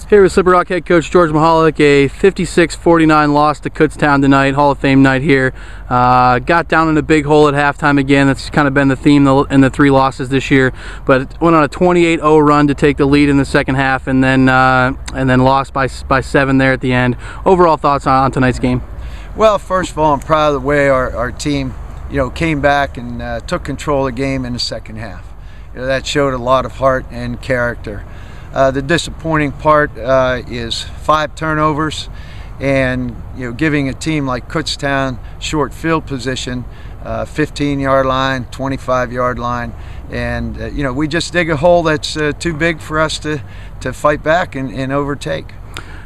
Here with Slippery Rock head coach George Mihalik, a 56-49 loss to Kutztown tonight, Hall of Fame night here. Got down in a big hole at halftime again. That's kind of been the theme in the three losses this year. But went on a 28-0 run to take the lead in the second half, and then lost by 7 there at the end. Overall thoughts on tonight's game? Well, first of all, I'm proud of the way our team, came back and took control of the game in the second half. That showed a lot of heart and character. The disappointing part is 5 turnovers, and giving a team like Kutztown short field position, 15-yard line, 25-yard line, and we just dig a hole that's too big for us to fight back and overtake.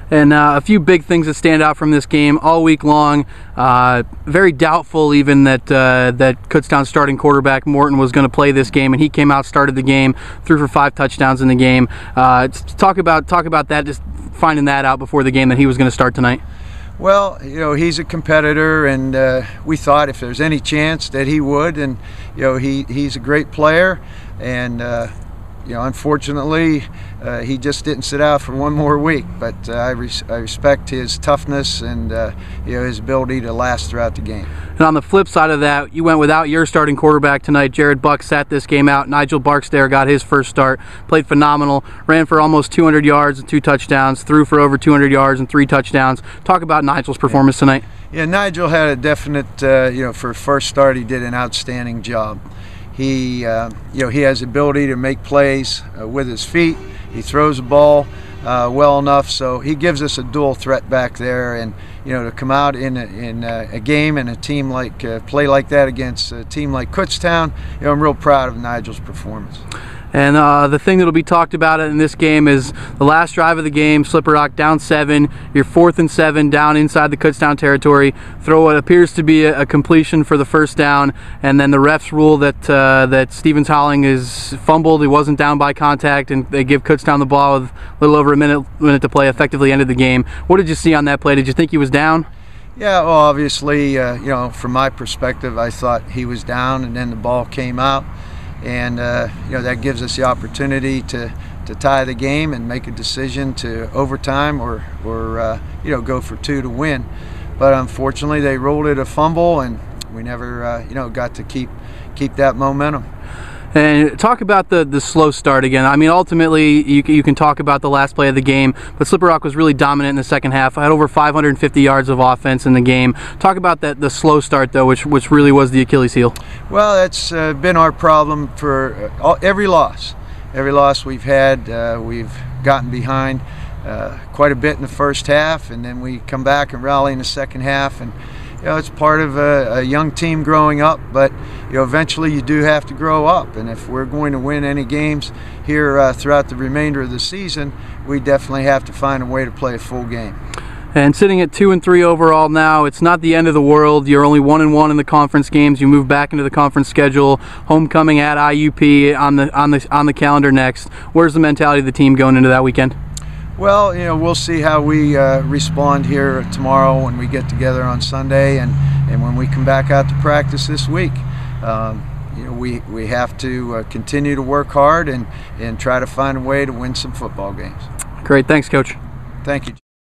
And a few big things that stand out from this game all week long. Very doubtful even that Kutztown's starting quarterback Morton was going to play this game, and he came out, started the game, threw for 5 touchdowns in the game. Talk about that, just finding that out before the game that he was going to start tonight. Well, he's a competitor, and we thought if there's any chance that he would, and he's a great player, and unfortunately, he just didn't sit out for one more week. But I respect his toughness and his ability to last throughout the game. And on the flip side of that, you went without your starting quarterback tonight. Jared Buck sat this game out. Nigel Barksdale got his first start, played phenomenal, ran for almost 200 yards and 2 touchdowns, threw for over 200 yards and 3 touchdowns. Talk about Nigel's performance tonight. Yeah, Nigel had a definite, for first start, he did an outstanding job. He has the ability to make plays with his feet. He throws the ball well enough, so he gives us a dual threat back there. And to come out in a game and a team like play like that against a team like Kutztown, I'm real proud of Nigel's performance. And the thing that will be talked about in this game is the last drive of the game. Slippery Rock down 7. You're 4th and 7 down inside the Kutztown territory. Throw what appears to be a completion for the first down, and then the refs rule that Stevens Howling is fumbled. He wasn't down by contact, and they give Kutztown the ball with a little over a minute to play. Effectively ended the game. What did you see on that play? Did you think he was down? Yeah, well, obviously, from my perspective, I thought he was down, and then the ball came out. And that gives us the opportunity to tie the game and make a decision to overtime or go for 2 to win. But unfortunately, they rolled it a fumble, and we never got to keep that momentum. And talk about the slow start again. I mean, ultimately, you can talk about the last play of the game, but Slippery Rock was really dominant in the second half. I had over 550 yards of offense in the game. Talk about the slow start, though, which really was the Achilles heel. Well, that's been our problem for every loss. Every loss we've had, we've gotten behind quite a bit in the first half, and then we come back and rally in the second half. And it's part of a young team growing up, but eventually you do have to grow up. And if we're going to win any games here throughout the remainder of the season, we definitely have to find a way to play a full game. And sitting at 2-3 overall now, it's not the end of the world. You're only 1-1 in the conference games. You move back into the conference schedule. Homecoming at IUP on the calendar next. Where's the mentality of the team going into that weekend? Well, we'll see how we respond here tomorrow when we get together on Sunday, and when we come back out to practice this week. We have to continue to work hard and try to find a way to win some football games. Great, thanks, Coach. Thank you.